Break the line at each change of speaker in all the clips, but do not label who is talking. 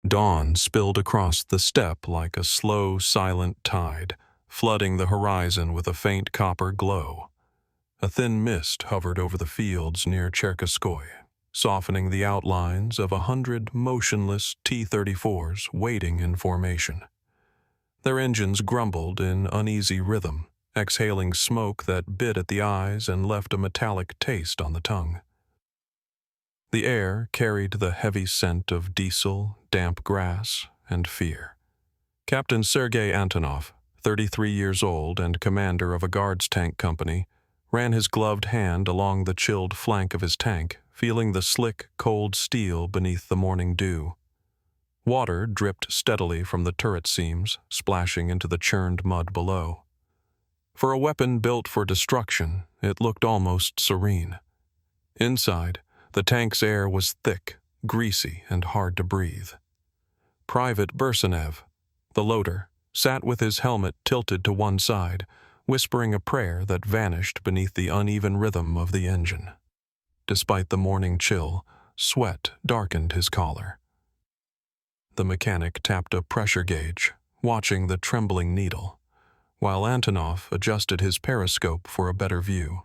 Dawn spilled across the steppe like a slow, silent tide, flooding the horizon with a faint copper glow. A thin mist hovered over the fields near Cherkaskoye, softening the outlines of 100 motionless T-34s waiting in formation. Their engines grumbled in uneasy rhythm, exhaling smoke that bit at the eyes and left a metallic taste on the tongue. The air carried the heavy scent of diesel, damp grass, and fear. Captain Sergei Antonov, 33 years old and commander of a guards tank company, ran his gloved hand along the chilled flank of his tank, feeling the slick, cold steel beneath the morning dew. Water dripped steadily from the turret seams, splashing into the churned mud below. For a weapon built for destruction, it looked almost serene. Inside, the tank's air was thick, greasy, and hard to breathe. Private Bersenev, the loader, sat with his helmet tilted to one side, whispering a prayer that vanished beneath the uneven rhythm of the engine. Despite the morning chill, sweat darkened his collar. The mechanic tapped a pressure gauge, watching the trembling needle, while Antonov adjusted his periscope for a better view.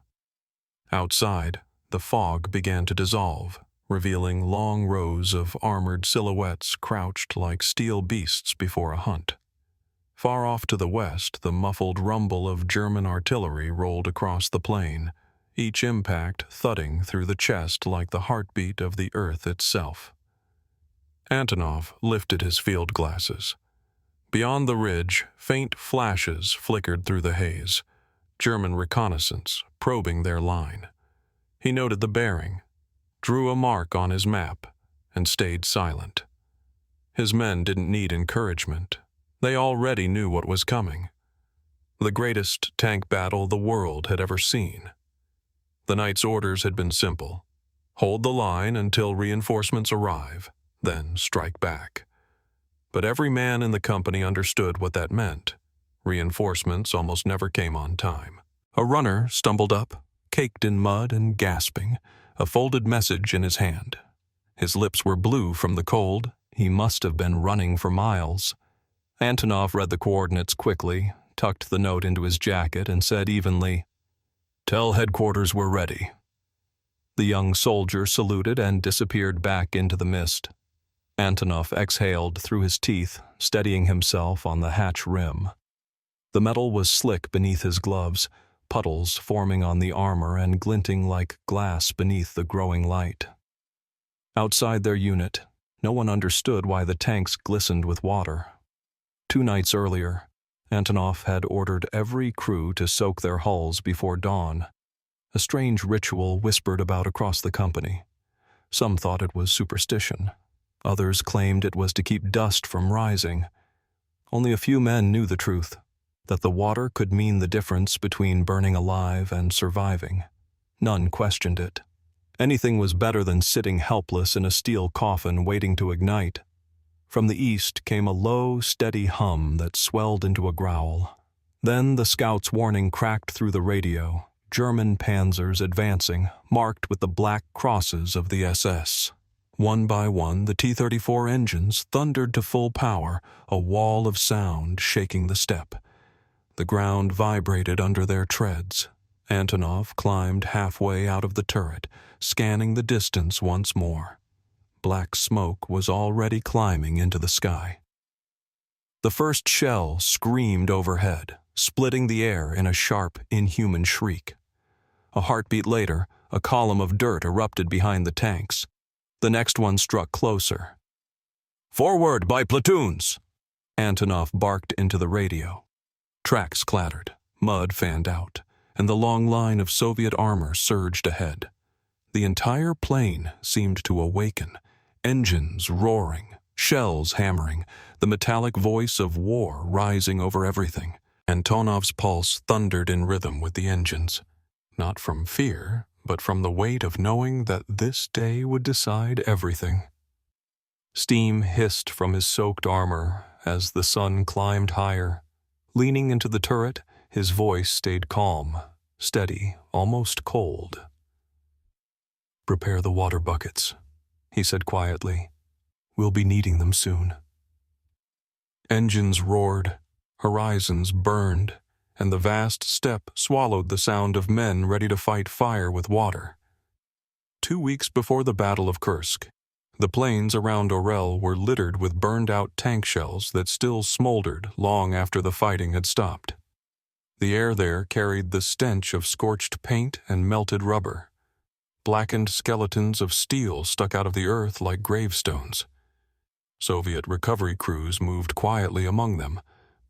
Outside, the fog began to dissolve, revealing long rows of armored silhouettes crouched like steel beasts before a hunt. Far off to the west, the muffled rumble of German artillery rolled across the plain, each impact thudding through the chest like the heartbeat of the earth itself. Antonov lifted his field glasses. Beyond the ridge, faint flashes flickered through the haze, German reconnaissance probing their line. He noted the bearing, drew a mark on his map, and stayed silent. His men didn't need encouragement. They already knew what was coming. The greatest tank battle the world had ever seen. The night's orders had been simple. Hold the line until reinforcements arrive, then strike back. But every man in the company understood what that meant. Reinforcements almost never came on time. A runner stumbled up, caked in mud and gasping, a folded message in his hand. His lips were blue from the cold. He must have been running for miles. Antonov read the coordinates quickly, tucked the note into his jacket, and said evenly, "Tell headquarters we're ready." The young soldier saluted and disappeared back into the mist. Antonov exhaled through his teeth, steadying himself on the hatch rim. The metal was slick beneath his gloves, puddles forming on the armor and glinting like glass beneath the growing light. Outside their unit, no one understood why the tanks glistened with water. 2 nights earlier, Antonov had ordered every crew to soak their hulls before dawn. A strange ritual whispered about across the company. Some thought it was superstition. Others claimed it was to keep dust from rising. Only a few men knew the truth, that the water could mean the difference between burning alive and surviving. None questioned it. Anything was better than sitting helpless in a steel coffin waiting to ignite. From the east came a low, steady hum that swelled into a growl. Then the scout's warning cracked through the radio, German panzers advancing, marked with the black crosses of the SS. One by one, the T-34 engines thundered to full power, a wall of sound shaking the steppe. The ground vibrated under their treads. Antonov climbed halfway out of the turret, scanning the distance once more. Black smoke was already climbing into the sky. The first shell screamed overhead, splitting the air in a sharp, inhuman shriek. A heartbeat later, a column of dirt erupted behind the tanks. The next one struck closer. "Forward by platoons!" Antonov barked into the radio. Tracks clattered, mud fanned out, and the long line of Soviet armor surged ahead. The entire plain seemed to awaken, engines roaring, shells hammering, the metallic voice of war rising over everything. Antonov's pulse thundered in rhythm with the engines, not from fear, but from the weight of knowing that this day would decide everything. Steam hissed from his soaked armor as the sun climbed higher. Leaning into the turret, his voice stayed calm, steady, almost cold. "Prepare the water buckets," he said quietly. We'll be needing them soon. Engines roared, horizons burned, and the vast steppe swallowed the sound of men ready to fight fire with water. 2 weeks before the Battle of Kursk, the plains around Orel were littered with burned-out tank shells that still smoldered long after the fighting had stopped. The air there carried the stench of scorched paint and melted rubber. Blackened skeletons of steel stuck out of the earth like gravestones. Soviet recovery crews moved quietly among them,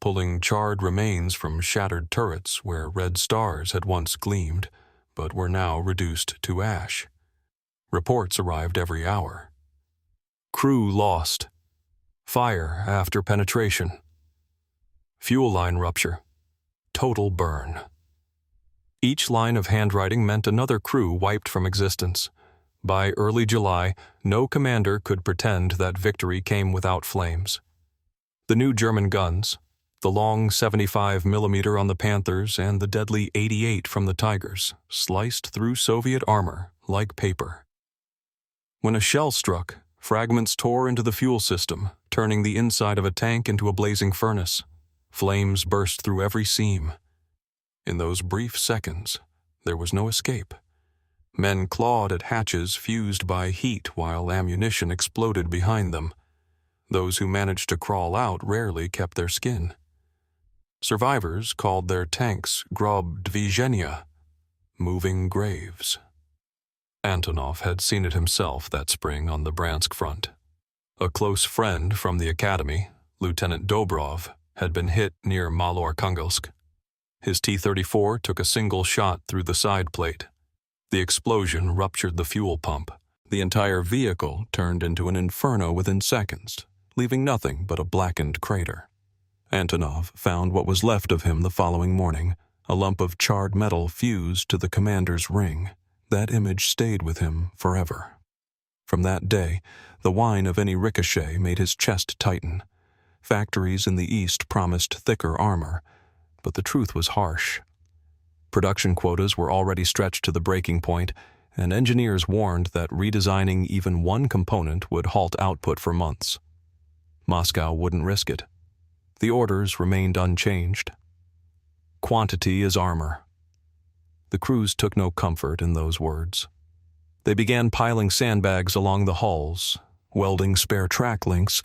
pulling charred remains from shattered turrets where red stars had once gleamed, but were now reduced to ash. Reports arrived every hour. Crew lost. Fire after penetration. Fuel line rupture. Total burn. Each line of handwriting meant another crew wiped from existence. By early July, no commander could pretend that victory came without flames. The new German guns, the long 75mm on the Panthers and the deadly 88 from the Tigers, sliced through Soviet armor like paper. When a shell struck, fragments tore into the fuel system, turning the inside of a tank into a blazing furnace. Flames burst through every seam. In those brief seconds, there was no escape. Men clawed at hatches fused by heat while ammunition exploded behind them. Those who managed to crawl out rarely kept their skin. Survivors called their tanks grob dvizhenia, moving graves. Antonov had seen it himself that spring on the Bryansk front. A close friend from the academy, Lieutenant Dobrov, had been hit near Malor-Kangilsk. His T-34 took a single shot through the side plate. The explosion ruptured the fuel pump. The entire vehicle turned into an inferno within seconds, leaving nothing but a blackened crater. Antonov found what was left of him the following morning, a lump of charred metal fused to the commander's ring. That image stayed with him forever. From that day, the whine of any ricochet made his chest tighten. Factories in the east promised thicker armor, but the truth was harsh. Production quotas were already stretched to the breaking point, and engineers warned that redesigning even one component would halt output for months. Moscow wouldn't risk it. The orders remained unchanged. Quantity is armor. The crews took no comfort in those words. They began piling sandbags along the hulls, welding spare track links,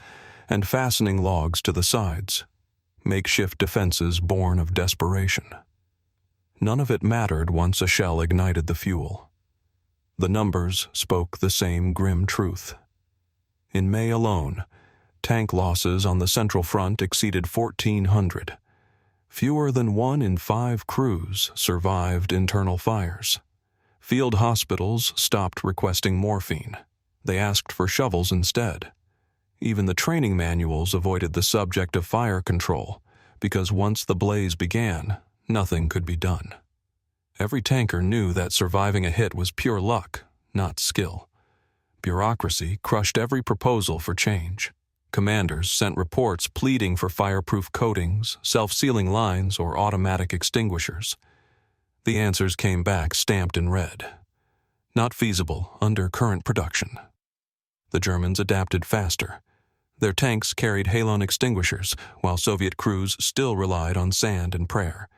and fastening logs to the sides, makeshift defenses born of desperation. None of it mattered once a shell ignited the fuel. The numbers spoke the same grim truth. In May alone, tank losses on the Central Front exceeded 1,400. Fewer than 1 in 5 crews survived internal fires. Field hospitals stopped requesting morphine. They asked for shovels instead. Even the training manuals avoided the subject of fire control, because once the blaze began, nothing could be done. Every tanker knew that surviving a hit was pure luck, not skill. Bureaucracy crushed every proposal for change. Commanders sent reports pleading for fireproof coatings, self-sealing lines, or automatic extinguishers. The answers came back stamped in red. Not feasible under current production. The Germans adapted faster. Their tanks carried halon extinguishers, while Soviet crews still relied on sand and prayer.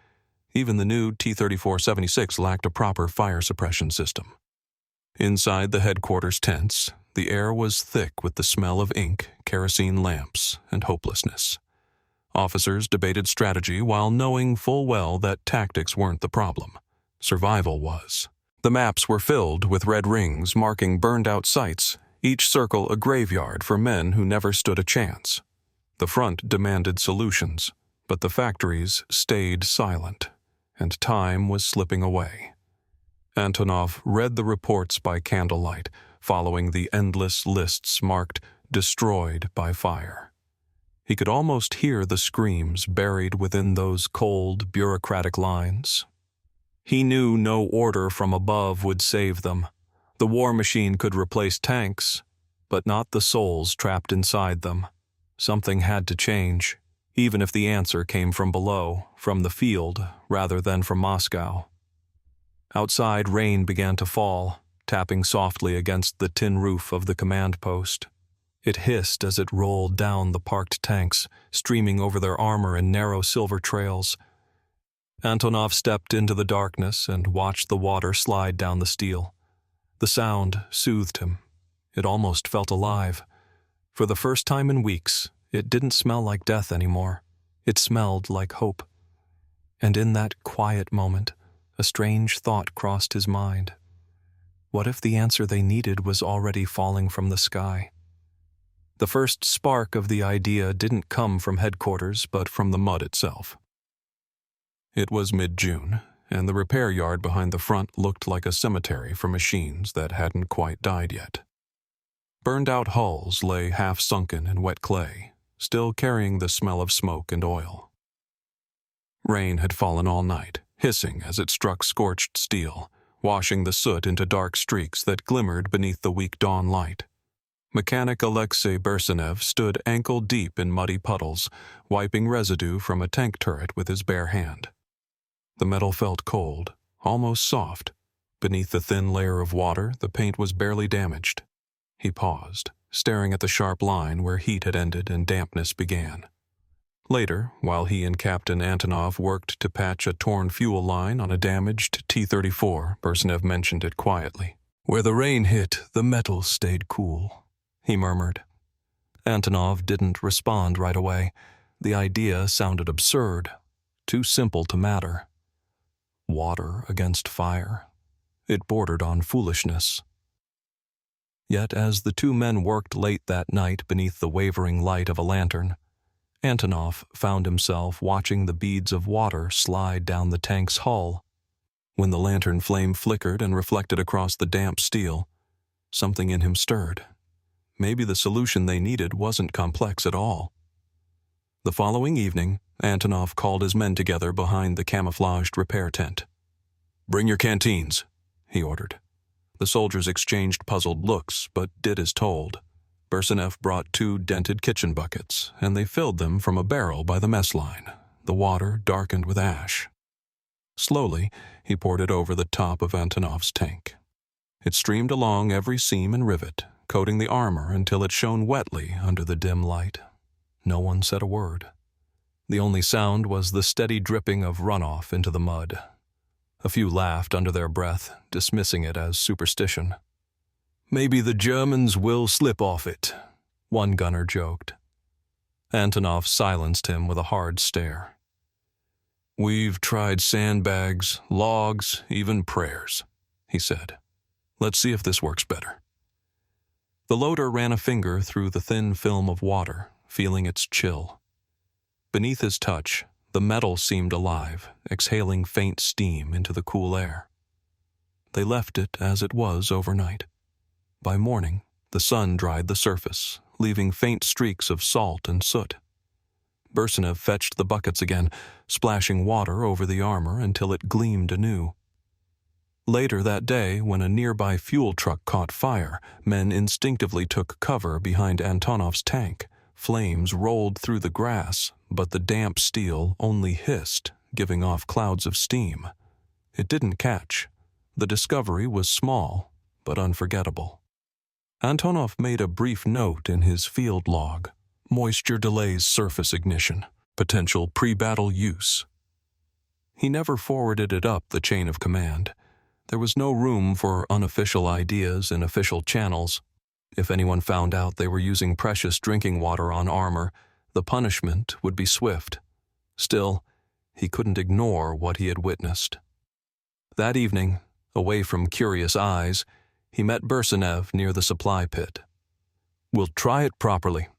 Even the new T-34-76 lacked a proper fire suppression system. Inside the headquarters tents, the air was thick with the smell of ink, kerosene lamps, and hopelessness. Officers debated strategy while knowing full well that tactics weren't the problem. Survival was. The maps were filled with red rings marking burned-out sites, each circle a graveyard for men who never stood a chance. The front demanded solutions, but the factories stayed silent, and time was slipping away. Antonov read the reports by candlelight, following the endless lists marked "destroyed by fire." He could almost hear the screams buried within those cold, bureaucratic lines. He knew no order from above would save them. The war machine could replace tanks, but not the souls trapped inside them. Something had to change, even if the answer came from below, from the field, rather than from Moscow. Outside, rain began to fall, tapping softly against the tin roof of the command post. It hissed as it rolled down the parked tanks, streaming over their armor in narrow silver trails. Antonov stepped into the darkness and watched the water slide down the steel. The sound soothed him. It almost felt alive. For the first time in weeks, it didn't smell like death anymore. It smelled like hope. And in that quiet moment, a strange thought crossed his mind. What if the answer they needed was already falling from the sky? The first spark of the idea didn't come from headquarters, but from the mud itself. It was mid-June, and the repair yard behind the front looked like a cemetery for machines that hadn't quite died yet. Burned-out hulls lay half-sunken in wet clay, still carrying the smell of smoke and oil. Rain had fallen all night, hissing as it struck scorched steel, washing the soot into dark streaks that glimmered beneath the weak dawn light. Mechanic Alexei Bersenev stood ankle-deep in muddy puddles, wiping residue from a tank turret with his bare hand. The metal felt cold, almost soft. Beneath the thin layer of water, the paint was barely damaged. He paused, staring at the sharp line where heat had ended and dampness began. Later, while he and Captain Antonov worked to patch a torn fuel line on a damaged T-34, Bersenev mentioned it quietly. "Where the rain hit, the metal stayed cool," he murmured. Antonov didn't respond right away. The idea sounded absurd, too simple to matter. Water against fire. It bordered on foolishness. Yet as the two men worked late that night beneath the wavering light of a lantern, Antonov found himself watching the beads of water slide down the tank's hull. When the lantern flame flickered and reflected across the damp steel, something in him stirred. Maybe the solution they needed wasn't complex at all. The following evening, Antonov called his men together behind the camouflaged repair tent. "Bring your canteens," he ordered. The soldiers exchanged puzzled looks, but did as told. Bersenev brought 2 dented kitchen buckets, and they filled them from a barrel by the mess line, the water darkened with ash. Slowly, he poured it over the top of Antonov's tank. It streamed along every seam and rivet, coating the armor until it shone wetly under the dim light. No one said a word. The only sound was the steady dripping of runoff into the mud. A few laughed under their breath, dismissing it as superstition. "Maybe the Germans will slip off it," one gunner joked. Antonov silenced him with a hard stare. "We've tried sandbags, logs, even prayers," he said. "Let's see if this works better." The loader ran a finger through the thin film of water, feeling its chill. Beneath his touch, the metal seemed alive, exhaling faint steam into the cool air. They left it as it was overnight. By morning, the sun dried the surface, leaving faint streaks of salt and soot. Bersenev fetched the buckets again, splashing water over the armor until it gleamed anew. Later that day, when a nearby fuel truck caught fire, men instinctively took cover behind Antonov's tank. Flames rolled through the grass, but the damp steel only hissed, giving off clouds of steam. It didn't catch. The discovery was small, but unforgettable. Antonov made a brief note in his field log. Moisture delays surface ignition. Potential pre-battle use. He never forwarded it up the chain of command. There was no room for unofficial ideas in official channels. If anyone found out they were using precious drinking water on armor, the punishment would be swift. Still, he couldn't ignore what he had witnessed. That evening, away from curious eyes, he met Bersenev near the supply pit. "We'll try it properly,"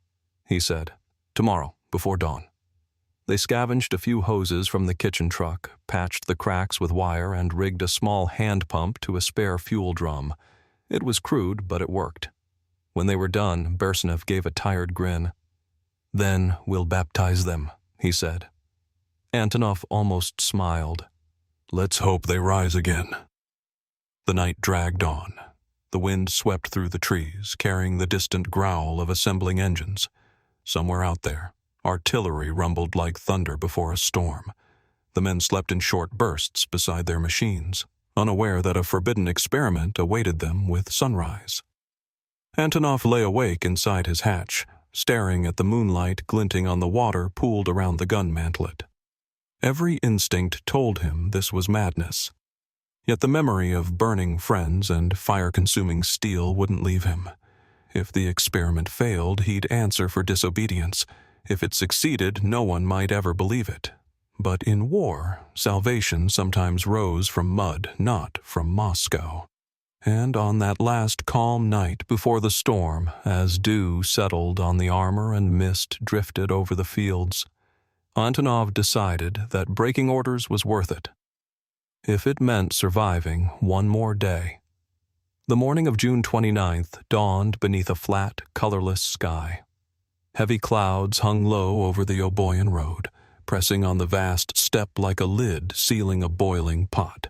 he said. "Tomorrow, before dawn." They scavenged a few hoses from the kitchen truck, patched the cracks with wire, and rigged a small hand pump to a spare fuel drum. It was crude, but it worked. When they were done, Bersenev gave a tired grin. "Then we'll baptize them," he said. Antonov almost smiled. "Let's hope they rise again." The night dragged on. The wind swept through the trees, carrying the distant growl of assembling engines. Somewhere out there, artillery rumbled like thunder before a storm. The men slept in short bursts beside their machines, unaware that a forbidden experiment awaited them with sunrise. Antonov lay awake inside his hatch, staring at the moonlight glinting on the water pooled around the gun mantlet. Every instinct told him this was madness. Yet the memory of burning friends and fire-consuming steel wouldn't leave him. If the experiment failed, he'd answer for disobedience. If it succeeded, no one might ever believe it. But in war, salvation sometimes rose from mud, not from Moscow. And on that last calm night before the storm, as dew settled on the armor and mist drifted over the fields, Antonov decided that breaking orders was worth it, if it meant surviving one more day. The morning of June 29th dawned beneath a flat, colorless sky. Heavy clouds hung low over the Oboyan road, pressing on the vast steppe like a lid sealing a boiling pot.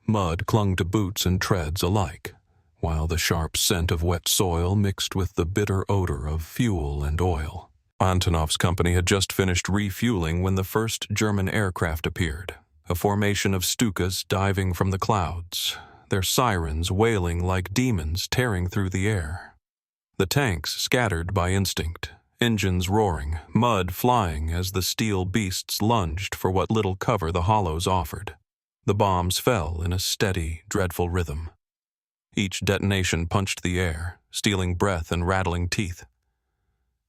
Mud clung to boots and treads alike, while the sharp scent of wet soil mixed with the bitter odor of fuel and oil. Antonov's company had just finished refueling when the first German aircraft appeared, a formation of Stukas diving from the clouds, their sirens wailing like demons tearing through the air. The tanks scattered by instinct, engines roaring, mud flying as the steel beasts lunged for what little cover the hollows offered. The bombs fell in a steady, dreadful rhythm. Each detonation punched the air, stealing breath and rattling teeth.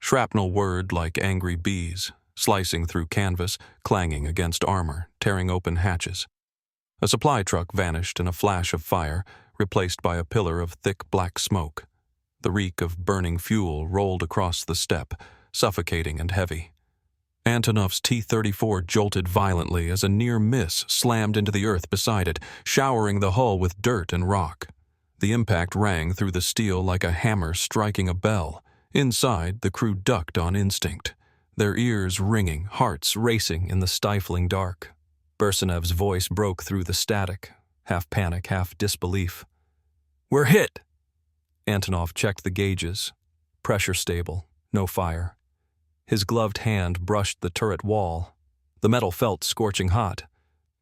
Shrapnel whirred like angry bees, slicing through canvas, clanging against armor, tearing open hatches. A supply truck vanished in a flash of fire, replaced by a pillar of thick black smoke. The reek of burning fuel rolled across the steppe, suffocating and heavy. Antonov's T-34 jolted violently as a near miss slammed into the earth beside it, showering the hull with dirt and rock. The impact rang through the steel like a hammer striking a bell. Inside, the crew ducked on instinct, their ears ringing, hearts racing in the stifling dark. Bersenev's voice broke through the static, half panic, half disbelief. "We're hit!" Antonov checked the gauges. Pressure stable, no fire. His gloved hand brushed the turret wall. The metal felt scorching hot,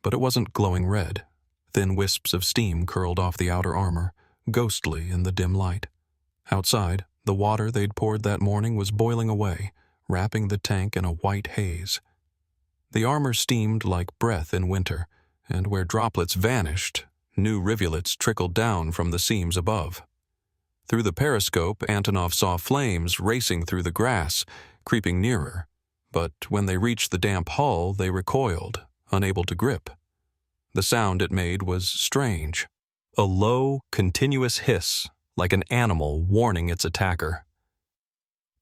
but it wasn't glowing red. Thin wisps of steam curled off the outer armor, ghostly in the dim light. Outside, the water they'd poured that morning was boiling away, wrapping the tank in a white haze. The armor steamed like breath in winter, and where droplets vanished, new rivulets trickled down from the seams above. Through the periscope, Antonov saw flames racing through the grass, creeping nearer, but when they reached the damp hull, they recoiled, unable to grip. The sound it made was strange, a low, continuous hiss, like an animal warning its attacker.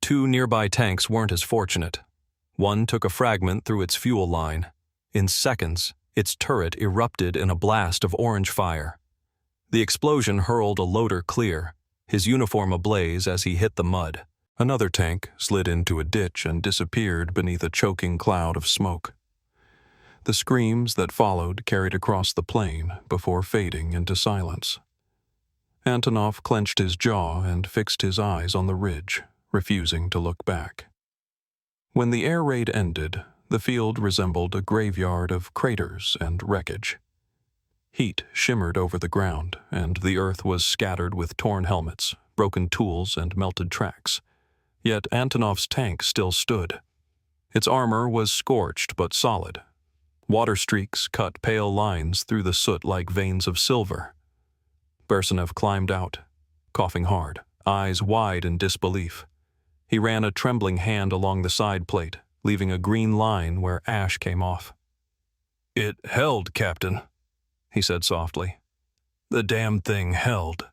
Two nearby tanks weren't as fortunate. One took a fragment through its fuel line. In seconds, its turret erupted in a blast of orange fire. The explosion hurled a loader clear, his uniform ablaze as he hit the mud. Another tank slid into a ditch and disappeared beneath a choking cloud of smoke. The screams that followed carried across the plain before fading into silence. Antonov clenched his jaw and fixed his eyes on the ridge, refusing to look back. When the air raid ended, the field resembled a graveyard of craters and wreckage. Heat shimmered over the ground, and the earth was scattered with torn helmets, broken tools, and melted tracks. Yet Antonov's tank still stood. Its armor was scorched but solid. Water streaks cut pale lines through the soot like veins of silver. Bersenev climbed out, coughing hard, eyes wide in disbelief. He ran a trembling hand along the side plate, leaving a green line where ash came off. "It held, Captain," he said softly. "The damn thing held."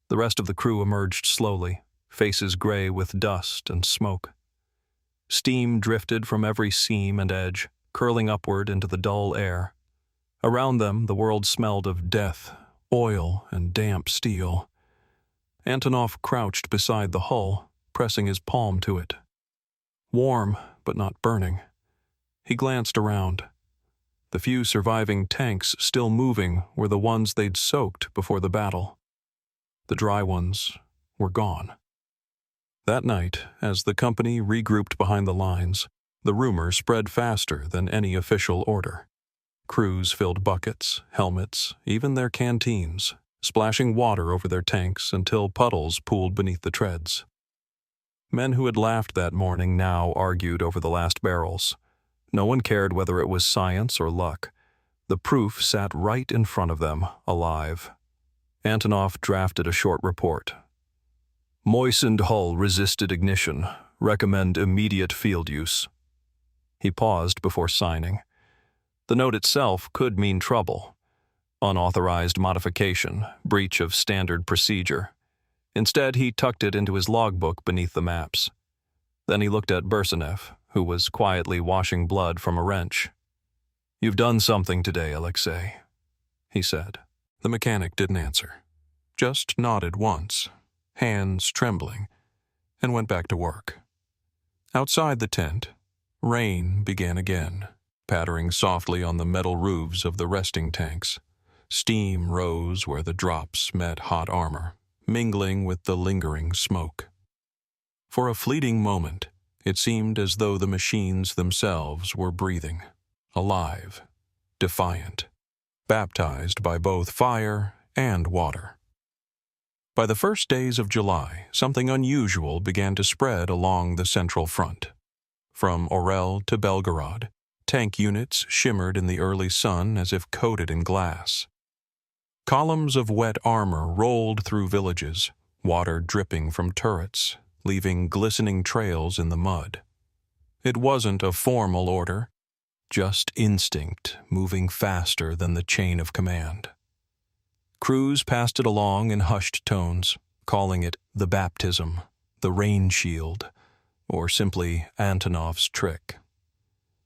The rest of the crew emerged slowly, faces gray with dust and smoke. Steam drifted from every seam and edge, curling upward into the dull air. Around them, the world smelled of death, oil, and damp steel. Antonov crouched beside the hull, pressing his palm to it. Warm, but not burning. He glanced around. The few surviving tanks still moving were the ones they'd soaked before the battle. The dry ones were gone. That night, as the company regrouped behind the lines, the rumor spread faster than any official order. Crews filled buckets, helmets, even their canteens, splashing water over their tanks until puddles pooled beneath the treads. Men who had laughed that morning now argued over the last barrels. No one cared whether it was science or luck. The proof sat right in front of them, alive. Antonov drafted a short report. Moistened hull resisted ignition. Recommend immediate field use. He paused before signing. The note itself could mean trouble. Unauthorized modification, breach of standard procedure. Instead, he tucked it into his logbook beneath the maps. Then he looked at Bersenev, who was quietly washing blood from a wrench. "You've done something today, Alexei," he said. The mechanic didn't answer, just nodded once, hands trembling, and went back to work. Outside the tent, rain began again, pattering softly on the metal roofs of the resting tanks. Steam rose where the drops met hot armor, mingling with the lingering smoke. For a fleeting moment, it seemed as though the machines themselves were breathing, alive, defiant, baptized by both fire and water. By the first days of July, something unusual began to spread along the central front. From Orel to Belgorod, tank units shimmered in the early sun as if coated in glass. Columns of wet armor rolled through villages, water dripping from turrets, leaving glistening trails in the mud. It wasn't a formal order, just instinct moving faster than the chain of command. Crews passed it along in hushed tones, calling it the baptism, the rain shield, or simply Antonov's trick.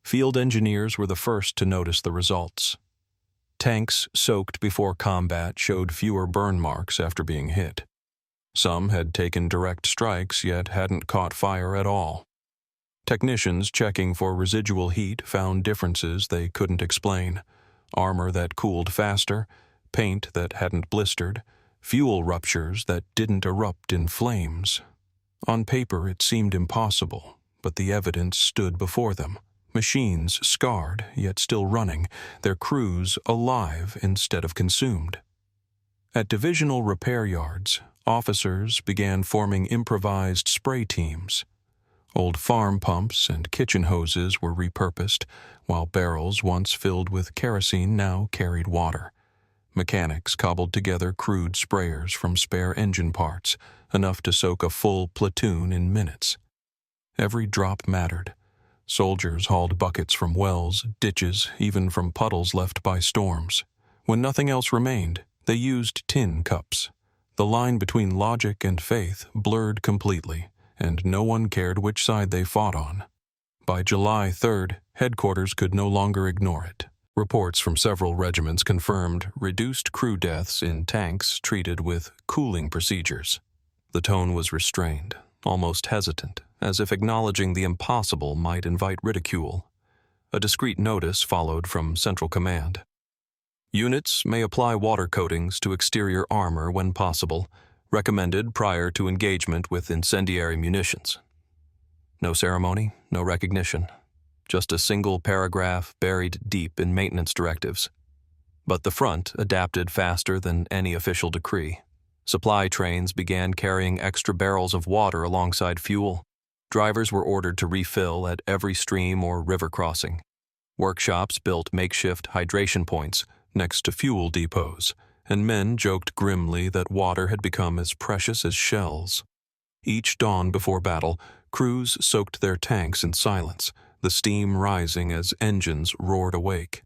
Field engineers were the first to notice the results. Tanks soaked before combat showed fewer burn marks after being hit. Some had taken direct strikes yet hadn't caught fire at all. Technicians checking for residual heat found differences they couldn't explain: armor that cooled faster, paint that hadn't blistered, fuel ruptures that didn't erupt in flames. On paper it seemed impossible, but the evidence stood before them. Machines scarred, yet still running, their crews alive instead of consumed. At divisional repair yards, officers began forming improvised spray teams. Old farm pumps and kitchen hoses were repurposed, while barrels once filled with kerosene now carried water. Mechanics cobbled together crude sprayers from spare engine parts, enough to soak a full platoon in minutes. Every drop mattered. Soldiers hauled buckets from wells, ditches, even from puddles left by storms. When nothing else remained, they used tin cups. The line between logic and faith blurred completely, and no one cared which side they fought on. By July 3rd, headquarters could no longer ignore it. Reports from several regiments confirmed reduced crew deaths in tanks treated with cooling procedures. The tone was restrained, almost hesitant, as if acknowledging the impossible might invite ridicule. A discreet notice followed from Central Command. Units may apply water coatings to exterior armor when possible, recommended prior to engagement with incendiary munitions. No ceremony, no recognition. Just a single paragraph buried deep in maintenance directives. But the front adapted faster than any official decree. Supply trains began carrying extra barrels of water alongside fuel. Drivers were ordered to refill at every stream or river crossing. Workshops built makeshift hydration points next to fuel depots, and men joked grimly that water had become as precious as shells. Each dawn before battle, crews soaked their tanks in silence, the steam rising as engines roared awake.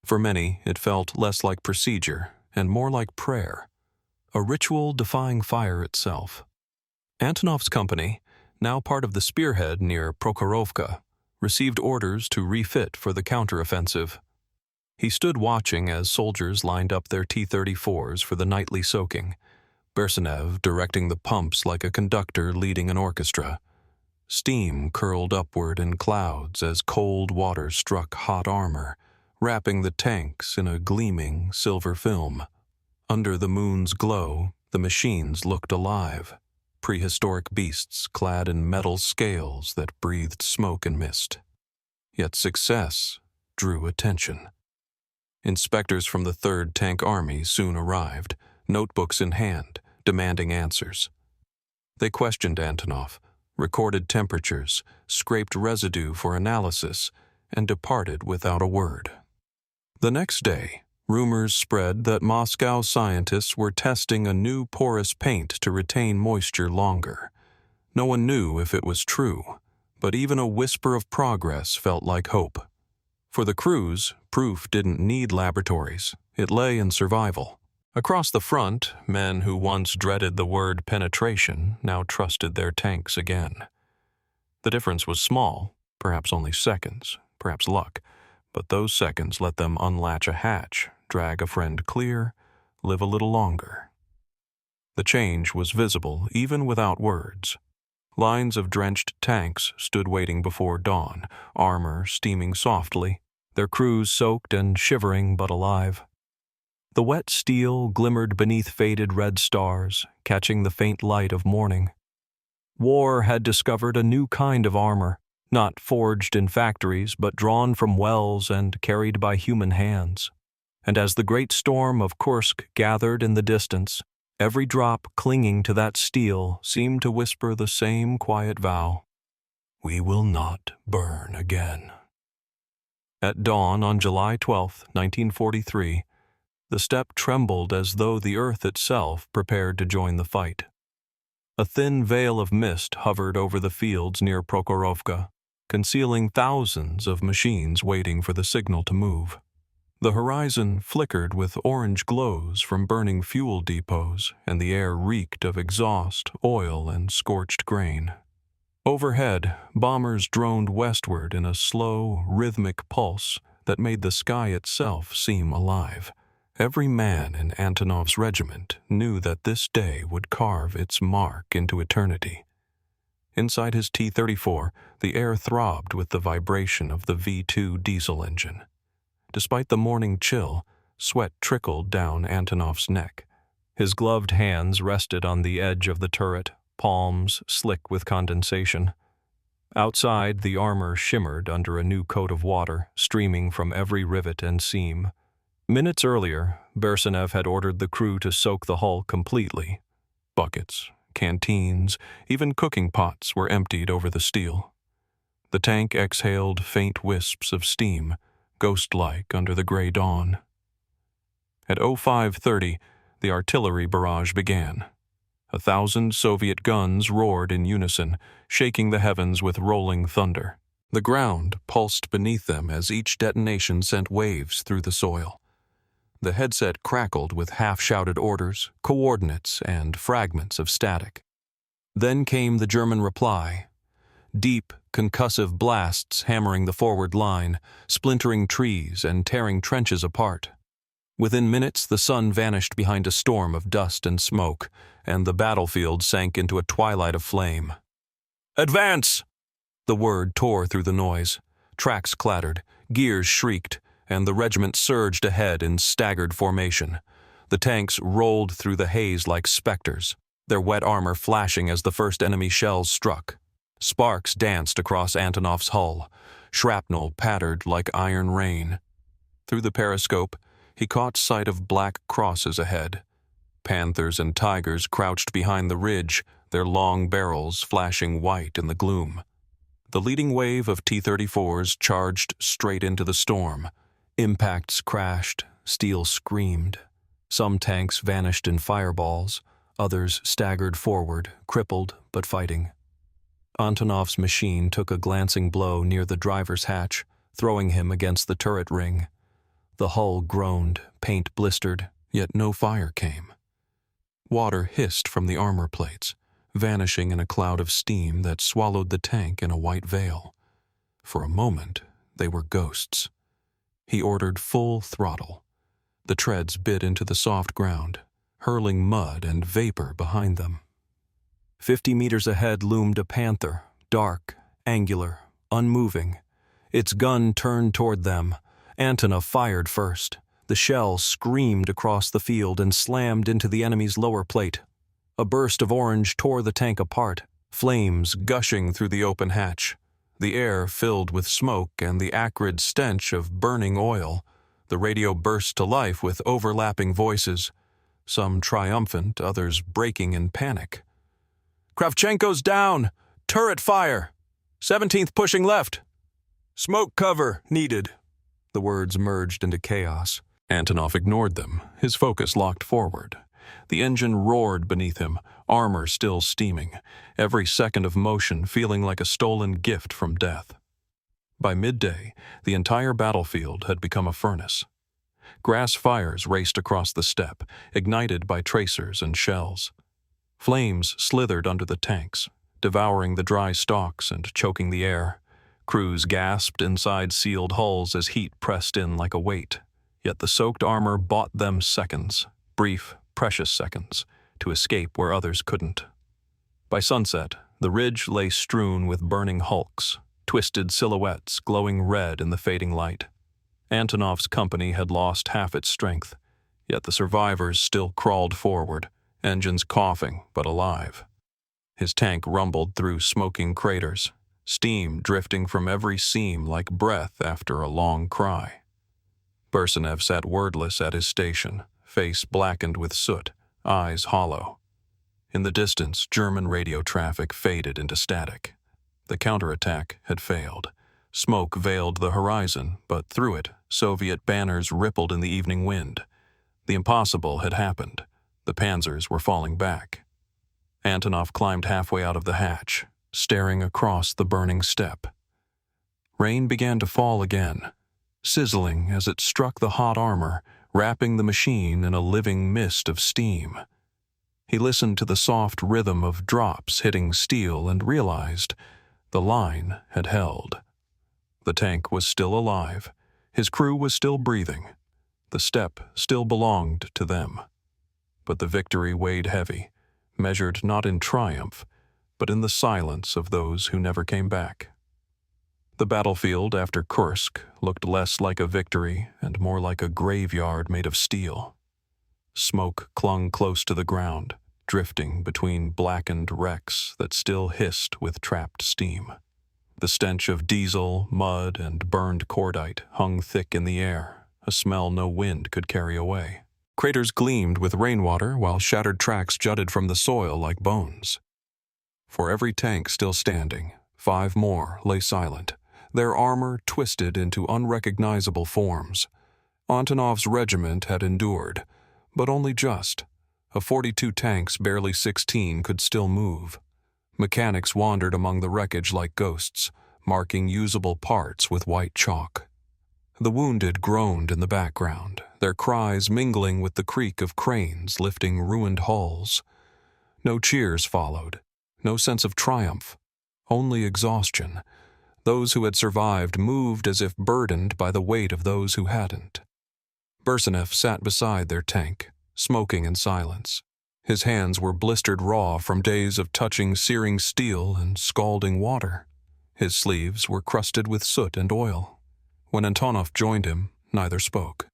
For many, it felt less like procedure and more like prayer, a ritual defying fire itself. Antonov's company, now part of the spearhead near Prokhorovka, received orders to refit for the counteroffensive. He stood watching as soldiers lined up their T-34s for the nightly soaking, Bersenev directing the pumps like a conductor leading an orchestra. Steam curled upward in clouds as cold water struck hot armor, wrapping the tanks in a gleaming silver film. Under the moon's glow, the machines looked alive, prehistoric beasts clad in metal scales that breathed smoke and mist. Yet success drew attention. Inspectors from the 3rd Tank Army soon arrived, notebooks in hand, demanding answers. They questioned Antonov, recorded temperatures, scraped residue for analysis, and departed without a word. The next day, rumors spread that Moscow scientists were testing a new porous paint to retain moisture longer. No one knew if it was true, but even a whisper of progress felt like hope. For the crews, proof didn't need laboratories. It lay in survival. Across the front, men who once dreaded the word penetration now trusted their tanks again. The difference was small, perhaps only seconds, perhaps luck, but those seconds let them unlatch a hatch, drag a friend clear, live a little longer. The change was visible even without words. Lines of drenched tanks stood waiting before dawn, armor steaming softly, their crews soaked and shivering but alive. The wet steel glimmered beneath faded red stars, catching the faint light of morning. War had discovered a new kind of armor, not forged in factories but drawn from wells and carried by human hands. And as the great storm of Kursk gathered in the distance, every drop clinging to that steel seemed to whisper the same quiet vow: "We will not burn again." At dawn on July 12, 1943, the steppe trembled as though the earth itself prepared to join the fight. A thin veil of mist hovered over the fields near Prokhorovka, concealing thousands of machines waiting for the signal to move. The horizon flickered with orange glows from burning fuel depots, and the air reeked of exhaust, oil, and scorched grain. Overhead, bombers droned westward in a slow, rhythmic pulse that made the sky itself seem alive. Every man in Antonov's regiment knew that this day would carve its mark into eternity. Inside his T-34, the air throbbed with the vibration of the V2 diesel engine. Despite the morning chill, sweat trickled down Antonov's neck. His gloved hands rested on the edge of the turret, palms slick with condensation. Outside, the armor shimmered under a new coat of water, streaming from every rivet and seam. Minutes earlier, Bersenev had ordered the crew to soak the hull completely. Buckets, canteens, even cooking pots were emptied over the steel. The tank exhaled faint wisps of steam, ghost-like under the gray dawn. At 05:30, the artillery barrage began. 1,000 Soviet guns roared in unison, shaking the heavens with rolling thunder. The ground pulsed beneath them as each detonation sent waves through the soil. The headset crackled with half-shouted orders, coordinates, and fragments of static. Then came the German reply. Deep, concussive blasts hammering the forward line, splintering trees and tearing trenches apart. Within minutes, the sun vanished behind a storm of dust and smoke, and the battlefield sank into a twilight of flame. "Advance!" The word tore through the noise. Tracks clattered, gears shrieked, and the regiment surged ahead in staggered formation. The tanks rolled through the haze like specters, their wet armor flashing as the first enemy shells struck. Sparks danced across Antonov's hull. Shrapnel pattered like iron rain. Through the periscope, he caught sight of black crosses ahead. Panthers and tigers crouched behind the ridge, their long barrels flashing white in the gloom. The leading wave of T-34s charged straight into the storm. Impacts crashed, steel screamed. Some tanks vanished in fireballs, others staggered forward, crippled but fighting. Antonov's machine took a glancing blow near the driver's hatch, throwing him against the turret ring. The hull groaned, paint blistered, yet no fire came. Water hissed from the armor plates, vanishing in a cloud of steam that swallowed the tank in a white veil. For a moment, they were ghosts. He ordered full throttle. The treads bit into the soft ground, hurling mud and vapor behind them. 50 meters ahead loomed a panther, dark, angular, unmoving. Its gun turned toward them. Antonov fired first. The shell screamed across the field and slammed into the enemy's lower plate. A burst of orange tore the tank apart, flames gushing through the open hatch. The air filled with smoke and the acrid stench of burning oil. The radio burst to life with overlapping voices. some triumphant, others breaking in panic. "Kravchenko's down! Turret fire! 17th pushing left! Smoke cover needed!" The words merged into chaos. Antonov ignored them, his focus locked forward. The engine roared beneath him, armor still steaming, every second of motion feeling like a stolen gift from death. By midday, the entire battlefield had become a furnace. Grass fires raced across the steppe, ignited by tracers and shells. Flames slithered under the tanks, devouring the dry stalks and choking the air. Crews gasped inside sealed hulls as heat pressed in like a weight, yet the soaked armor bought them seconds, brief, precious seconds, to escape where others couldn't. By sunset, the ridge lay strewn with burning hulks, twisted silhouettes glowing red in the fading light. Antonov's company had lost half its strength, yet the survivors still crawled forward, engines coughing but alive. His tank rumbled through smoking craters, steam drifting from every seam like breath after a long cry. Bersenev sat wordless at his station, face blackened with soot, eyes hollow. In the distance, German radio traffic faded into static. The counterattack had failed. Smoke veiled the horizon, but through it, Soviet banners rippled in the evening wind. The impossible had happened. The panzers were falling back. Antonov climbed halfway out of the hatch, staring across the burning steppe. Rain began to fall again, sizzling as it struck the hot armor, wrapping the machine in a living mist of steam. He listened to the soft rhythm of drops hitting steel and realized the line had held. The tank was still alive. His crew was still breathing. The steppe still belonged to them. But the victory weighed heavy, measured not in triumph, but in the silence of those who never came back. The battlefield after Kursk looked less like a victory and more like a graveyard made of steel. Smoke clung close to the ground, drifting between blackened wrecks that still hissed with trapped steam. The stench of diesel, mud, and burned cordite hung thick in the air, a smell no wind could carry away. Craters gleamed with rainwater while shattered tracks jutted from the soil like bones. For every tank still standing, 5 more lay silent, their armor twisted into unrecognizable forms. Antonov's regiment had endured, but only just. Of 42 tanks, barely 16 could still move. Mechanics wandered among the wreckage like ghosts, marking usable parts with white chalk. The wounded groaned in the background, their cries mingling with the creak of cranes lifting ruined hulls. No cheers followed, no sense of triumph, only exhaustion. Those who had survived moved as if burdened by the weight of those who hadn't. Bersenev sat beside their tank, smoking in silence. His hands were blistered raw from days of touching searing steel and scalding water. His sleeves were crusted with soot and oil. When Antonov joined him, neither spoke.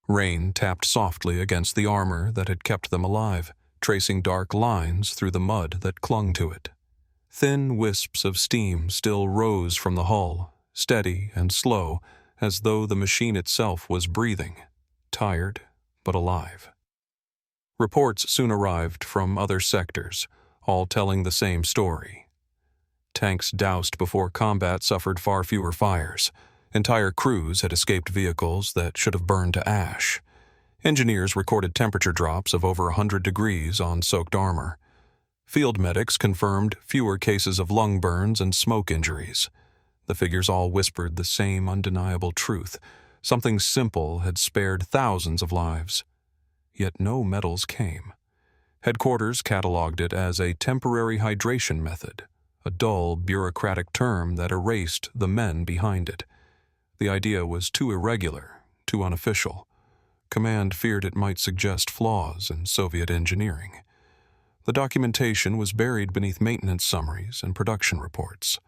Rain tapped softly against the armor that had kept them alive, tracing dark lines through the mud that clung to it. Thin wisps of steam still rose from the hull, steady and slow, as though the machine itself was breathing, tired but alive. Reports soon arrived from other sectors, all telling the same story. Tanks doused before combat suffered far fewer fires. Entire crews had escaped vehicles that should have burned to ash. Engineers recorded temperature drops of over 100 degrees on soaked armor. Field medics confirmed fewer cases of lung burns and smoke injuries. The figures all whispered the same undeniable truth. Something simple had spared thousands of lives. Yet no medals came. Headquarters cataloged it as a temporary hydration method, a dull, bureaucratic term that erased the men behind it. The idea was too irregular, too unofficial. Command feared it might suggest flaws in Soviet engineering. The documentation was buried beneath maintenance summaries and production reports.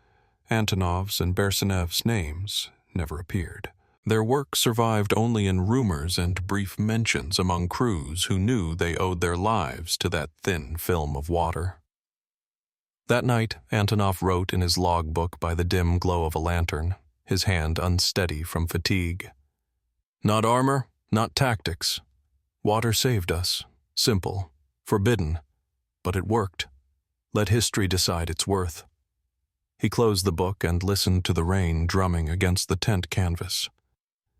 Antonov's and Bersenev's names never appeared. Their work survived only in rumors and brief mentions among crews who knew they owed their lives to that thin film of water. That night, Antonov wrote in his logbook by the dim glow of a lantern, his hand unsteady from fatigue. "Not armor, not tactics. Water saved us. Simple, forbidden, but it worked. Let history decide its worth. He closed the book and listened to the rain drumming against the tent canvas.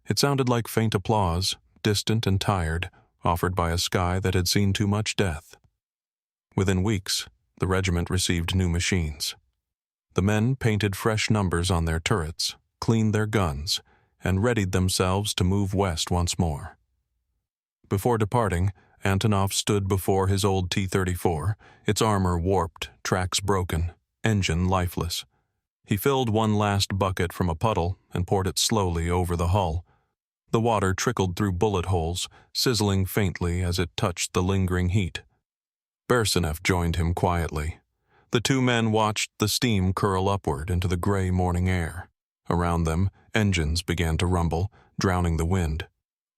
It sounded like faint applause, distant and tired, offered by a sky that had seen too much death. Within weeks, the regiment received new machines. The men painted fresh numbers on their turrets, cleaned their guns, and readied themselves to move west once more. Before departing, Antonov stood before his old T-34, its armor warped, tracks broken, engine lifeless. He filled one last bucket from a puddle and poured it slowly over the hull. The water trickled through bullet holes, sizzling faintly as it touched the lingering heat. Bersenev joined him quietly. The two men watched the steam curl upward into the gray morning air. Around them, engines began to rumble, drowning the wind.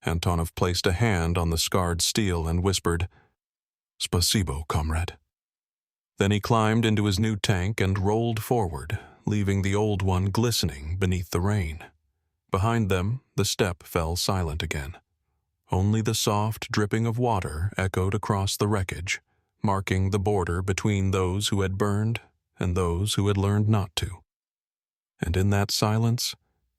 Antonov placed a hand on the scarred steel and whispered, "Spasibo, comrade." Then he climbed into his new tank and rolled forward, leaving the old one glistening beneath the rain. Behind them, the steppe fell silent again. Only the soft dripping of water echoed across the wreckage, marking the border between those who had burned and those who had learned not to. And in that silence,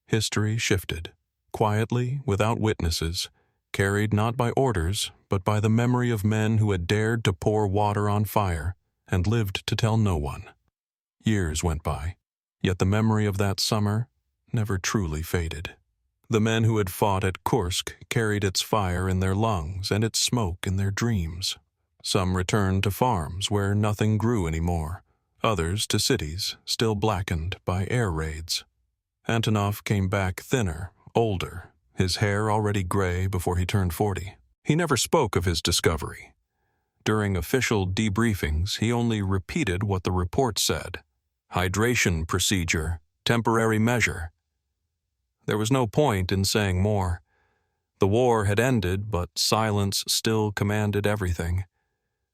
history shifted, quietly, without witnesses, carried not by orders, but by the memory of men who had dared to pour water on fire and lived to tell no one. Years went by, yet the memory of that summer never truly faded. The men who had fought at Kursk carried its fire in their lungs and its smoke in their dreams. Some returned to farms where nothing grew anymore, others to cities still blackened by air raids. Antonov came back thinner, older, his hair already gray before he turned 40. He never spoke of his discovery. During official debriefings, he only repeated what the report said. Hydration procedure, temporary measure. There was no point in saying more. The war had ended, but silence still commanded everything.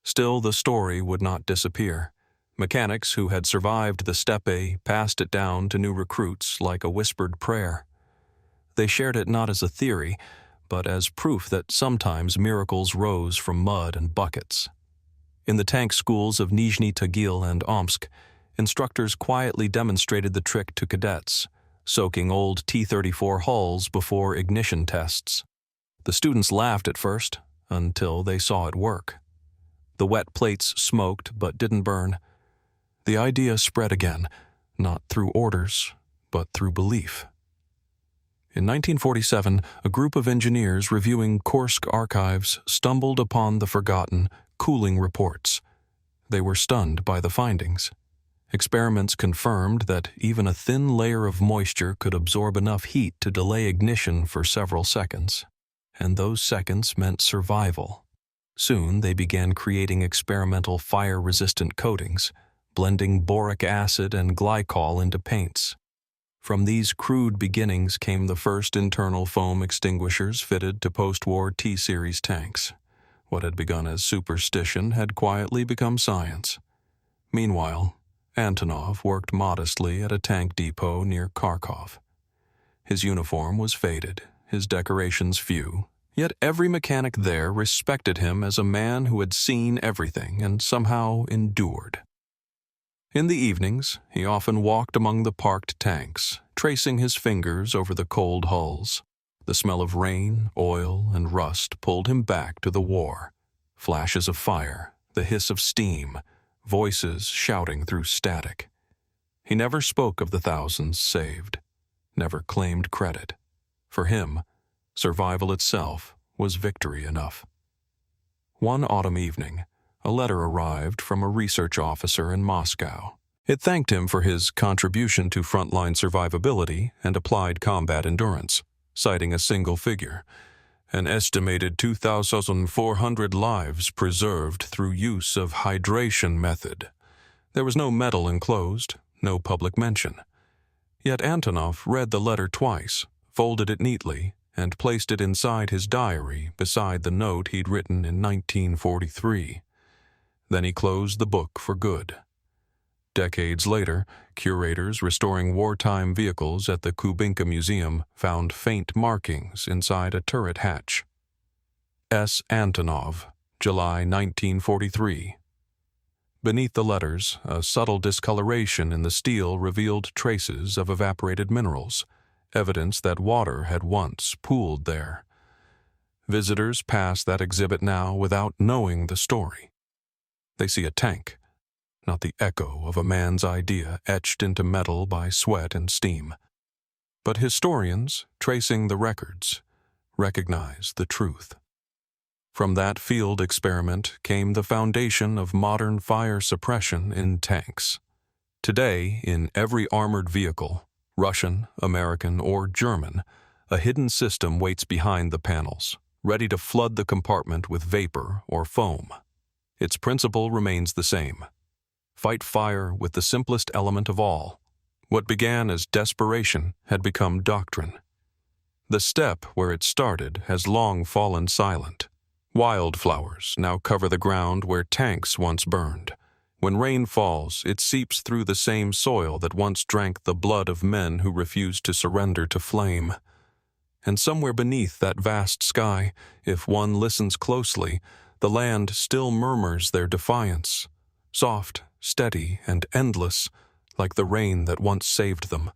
Still, the story would not disappear. Mechanics who had survived the steppe passed it down to new recruits like a whispered prayer. They shared it not as a theory, but as proof that sometimes miracles rose from mud and buckets. In the tank schools of Nizhny Tagil and Omsk, instructors quietly demonstrated the trick to cadets, soaking old T-34 hulls before ignition tests. The students laughed at first, until they saw it work. The wet plates smoked but didn't burn. The idea spread again, not through orders, but through belief. In 1947, a group of engineers reviewing Kursk archives stumbled upon the forgotten cooling reports. They were stunned by the findings. Experiments confirmed that even a thin layer of moisture could absorb enough heat to delay ignition for several seconds. And those seconds meant survival. Soon they began creating experimental fire-resistant coatings, blending boric acid and glycol into paints. From these crude beginnings came the first internal foam extinguishers fitted to post-war T-series tanks. What had begun as superstition had quietly become science. Meanwhile, Antonov worked modestly at a tank depot near Kharkov. His uniform was faded, his decorations few, yet every mechanic there respected him as a man who had seen everything and somehow endured. In the evenings, he often walked among the parked tanks, tracing his fingers over the cold hulls. The smell of rain, oil, and rust pulled him back to the war. Flashes of fire, the hiss of steam, voices shouting through static. He never spoke of the thousands saved, never claimed credit. For him, survival itself was victory enough. One autumn evening, a letter arrived from a research officer in Moscow. It thanked him for his contribution to frontline survivability and applied combat endurance, citing a single figure: an estimated 2,400 lives preserved through use of hydration method. There was no medal enclosed, no public mention. Yet Antonov read the letter twice, folded it neatly, and placed it inside his diary beside the note he'd written in 1943. Then he closed the book for good. Decades later, curators restoring wartime vehicles at the Kubinka Museum found faint markings inside a turret hatch. S. Antonov, July 1943. Beneath the letters, a subtle discoloration in the steel revealed traces of evaporated minerals, evidence that water had once pooled there. Visitors pass that exhibit now without knowing the story. They see a tank, not the echo of a man's idea etched into metal by sweat and steam. But historians, tracing the records, recognize the truth. From that field experiment came the foundation of modern fire suppression in tanks. Today, in every armored vehicle, Russian, American, or German, a hidden system waits behind the panels, ready to flood the compartment with vapor or foam. Its principle remains the same. Fight fire with the simplest element of all. What began as desperation had become doctrine. The step where it started has long fallen silent. Wildflowers now cover the ground where tanks once burned. When rain falls, it seeps through the same soil that once drank the blood of men who refused to surrender to flame. And somewhere beneath that vast sky, if one listens closely, the land still murmurs their defiance, soft, steady, and endless, like the rain that once saved them.